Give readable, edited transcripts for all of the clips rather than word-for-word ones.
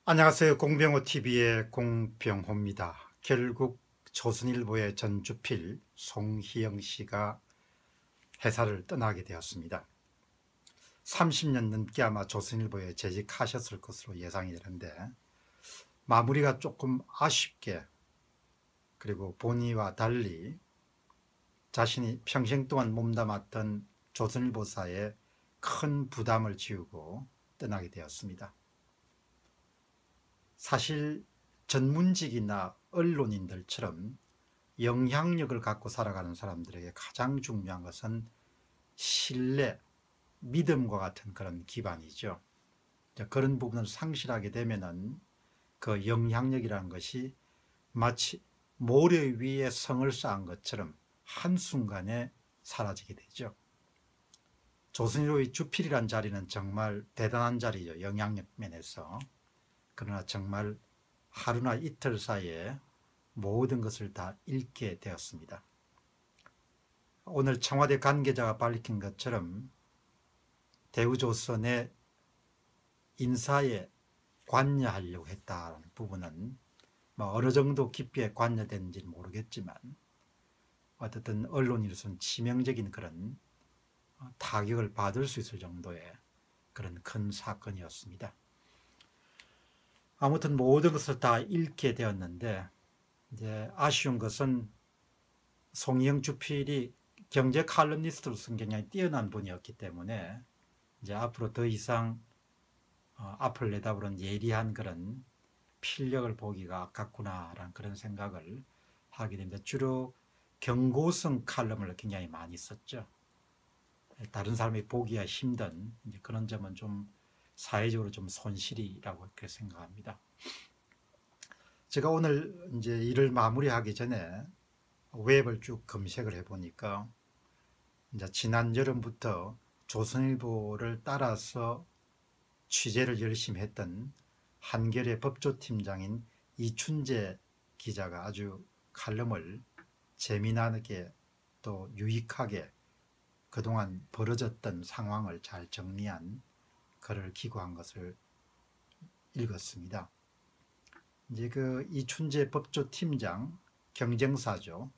안녕하세요. 공병호TV의 공병호입니다. 결국 조선일보의 전주필 송희영 씨가 회사를 떠나게 되었습니다. 30년 넘게 아마 조선일보에 재직하셨을 것으로 예상이 되는데 마무리가 조금 아쉽게, 그리고 본의와 달리 자신이 평생 동안 몸담았던 조선일보사에 큰 부담을 지우고 떠나게 되었습니다. 사실 전문직이나 언론인들처럼 영향력을 갖고 살아가는 사람들에게 가장 중요한 것은 신뢰, 믿음과 같은 그런 기반이죠. 그런 부분을 상실하게 되면은 그 영향력이라는 것이 마치 모래 위에 성을 쌓은 것처럼 한순간에 사라지게 되죠. 조선일보의 주필이란 자리는 정말 대단한 자리죠. 영향력 면에서. 그러나 정말 하루나 이틀 사이에 모든 것을 다 잃게 되었습니다. 오늘 청와대 관계자가 밝힌 것처럼 대우조선의 인사에 관여하려고 했다는 부분은 어느 정도 깊게 관여됐는지는 모르겠지만 어쨌든 언론인으로서는 치명적인 그런 타격을 받을 수 있을 정도의 그런 큰 사건이었습니다. 아무튼 모든 것을 다 잃게 되었는데, 이제 아쉬운 것은 송희영 주필이 경제 칼럼니스트로서 굉장히 뛰어난 분이었기 때문에 이제 앞으로 더 이상 앞을 내다보는 예리한 그런 필력을 보기가 아깝구나라는 그런 생각을 하게 됩니다. 주로 경고성 칼럼을 굉장히 많이 썼죠. 다른 사람이 보기가 힘든 그런 점은 좀 사회적으로 좀 손실이라고 그렇게 생각합니다. 제가 오늘 이제 일을 마무리하기 전에 웹을 쭉 검색을 해보니까 이제 지난 여름부터 조선일보를 따라서 취재를 열심히 했던 한겨레 법조팀장인 이춘재 기자가 아주 칼럼을 재미나게 또 유익하게 그동안 벌어졌던 상황을 잘 정리한 글을 기고한 것을 읽었습니다. 이제 그 이춘재 법조팀장, 경쟁사죠.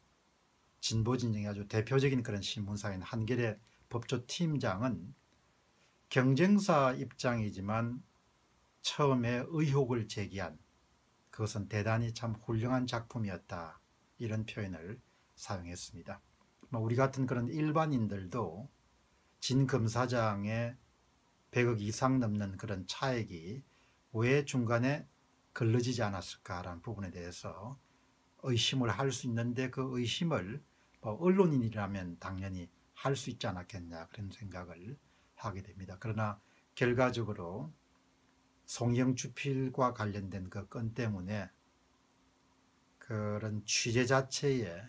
진보진영의 아주 대표적인 그런 신문사인 한겨레 법조팀장은 경쟁사 입장이지만 처음에 의혹을 제기한, 그것은 대단히 참 훌륭한 작품이었다, 이런 표현을 사용했습니다. 우리 같은 그런 일반인들도 진 검사장의 100억 이상 넘는 그런 차액이 왜 중간에 걸러지지 않았을까라는 부분에 대해서 의심을 할 수 있는데, 그 의심을 언론인이라면 당연히 할 수 있지 않았겠냐, 그런 생각을 하게 됩니다. 그러나 결과적으로 송희영 주필과 관련된 그 건 때문에 그런 취재 자체의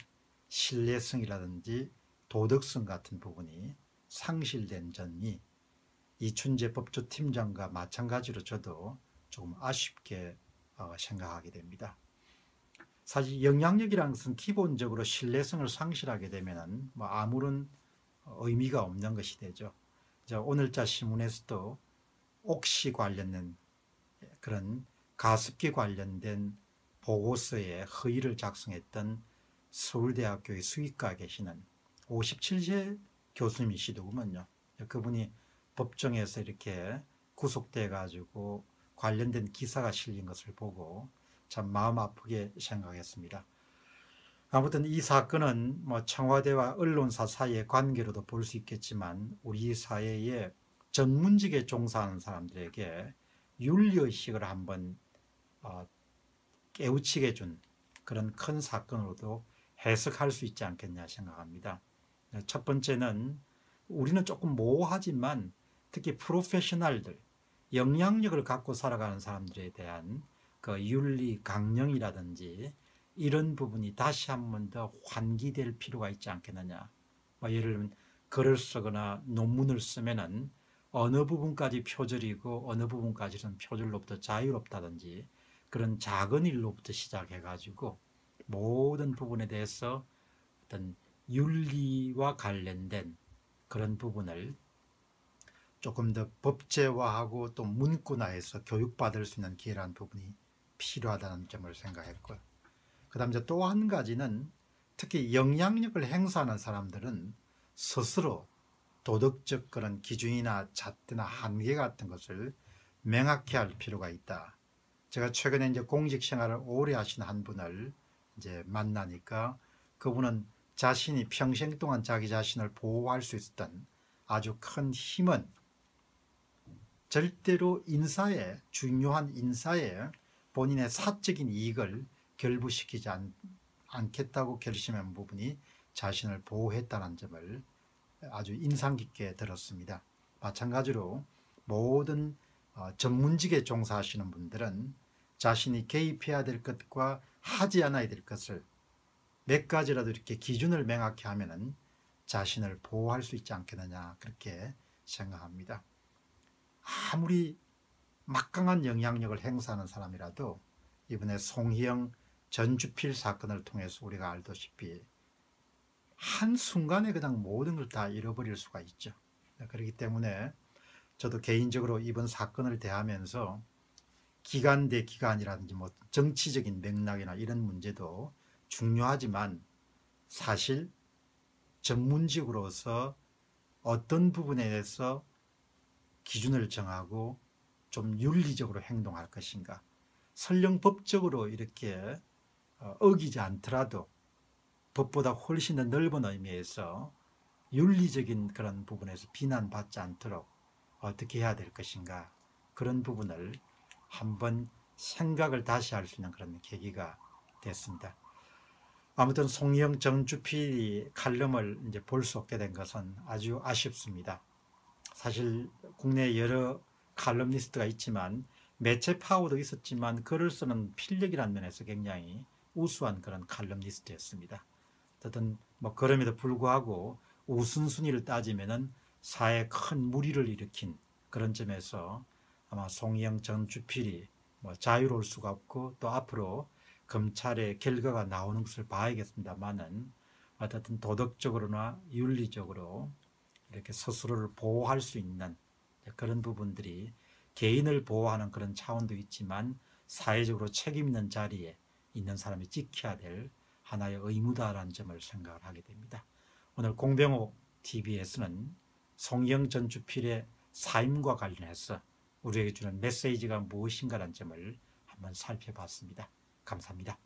신뢰성이라든지 도덕성 같은 부분이 상실된 점이 이춘재 법조팀장과 마찬가지로 저도 조금 아쉽게 생각하게 됩니다. 사실 영향력이라는 것은 기본적으로 신뢰성을 상실하게 되면 아무런 의미가 없는 것이 되죠. 오늘자 신문에서도 옥시 관련된 그런 가습기 관련된 보고서에 허위를 작성했던 서울대학교의 수의과 계시는 57세 교수님이시더군요. 그분이 법정에서 이렇게 구속돼 가지고 관련된 기사가 실린 것을 보고 참 마음 아프게 생각했습니다. 아무튼 이 사건은 청와대와 언론사 사이의 관계로도 볼 수 있겠지만 우리 사회에 전문직에 종사하는 사람들에게 윤리의식을 한번 깨우치게 준 그런 큰 사건으로도 해석할 수 있지 않겠냐 생각합니다. 첫 번째는 우리는 조금 모호하지만 특히 프로페셔널들, 영향력을 갖고 살아가는 사람들에 대한 그 윤리 강령이라든지 이런 부분이 다시 한 번 더 환기될 필요가 있지 않겠느냐. 예를 들면 글을 쓰거나 논문을 쓰면은 어느 부분까지 표절이고 어느 부분까지는 표절로부터 자유롭다든지 그런 작은 일로부터 시작해 가지고 모든 부분에 대해서 어떤 윤리와 관련된 그런 부분을 조금 더 법제화하고 또 문구화해서 교육받을 수 있는 기회라는 부분이 필요하다는 점을 생각했고요. 그 다음 또 한 가지는 특히 영향력을 행사하는 사람들은 스스로 도덕적 그런 기준이나 잣대나 한계 같은 것을 명확히 할 필요가 있다. 제가 최근에 이제 공직 생활을 오래 하신 한 분을 이제 만나니까 그분은 자신이 평생 동안 자기 자신을 보호할 수 있었던 아주 큰 힘은 절대로 인사에, 중요한 인사에 본인의 사적인 이익을 결부시키지 않겠다고 결심한 부분이 자신을 보호했다는 점을 아주 인상 깊게 들었습니다. 마찬가지로 모든 전문직에 종사하시는 분들은 자신이 개입해야 될 것과 하지 않아야 될 것을 몇 가지라도 이렇게 기준을 명확히 하면은 자신을 보호할 수 있지 않겠느냐, 그렇게 생각합니다. 아무리 막강한 영향력을 행사하는 사람이라도 이번에 송희영 전주필 사건을 통해서 우리가 알다시피 한순간에 그냥 모든 걸 다 잃어버릴 수가 있죠. 그렇기 때문에 저도 개인적으로 이번 사건을 대하면서 기관 대 기관이라든지 뭐 정치적인 맥락이나 이런 문제도 중요하지만 사실 전문직으로서 어떤 부분에 대해서 기준을 정하고 좀 윤리적으로 행동할 것인가, 설령 법적으로 이렇게 어기지 않더라도 법보다 훨씬 더 넓은 의미에서 윤리적인 그런 부분에서 비난받지 않도록 어떻게 해야 될 것인가, 그런 부분을 한번 생각을 다시 할 수 있는 그런 계기가 됐습니다. 아무튼 송희영 정주필이 칼럼을 이제 볼 수 없게 된 것은 아주 아쉽습니다. 사실 국내 여러 칼럼니스트가 있지만 매체 파워도 있었지만 글을 쓰는 필력이라는 면에서 굉장히 우수한 그런 칼럼니스트였습니다. 어쨌든 뭐 그럼에도 불구하고 우선순위를 따지면은 사회에 큰 무리를 일으킨 그런 점에서 아마 송희영 전주필이 뭐 자유로울 수가 없고 또 앞으로 검찰의 결과가 나오는 것을 봐야겠습니다만은 어쨌든 도덕적으로나 윤리적으로 이렇게 스스로를 보호할 수 있는 그런 부분들이 개인을 보호하는 그런 차원도 있지만 사회적으로 책임 있는 자리에 있는 사람이 지켜야 될 하나의 의무다라는 점을 생각을 하게 됩니다. 오늘 공병호 TV에서는 송희영 전주필의 사임과 관련해서 우리에게 주는 메시지가 무엇인가라는 점을 한번 살펴봤습니다. 감사합니다.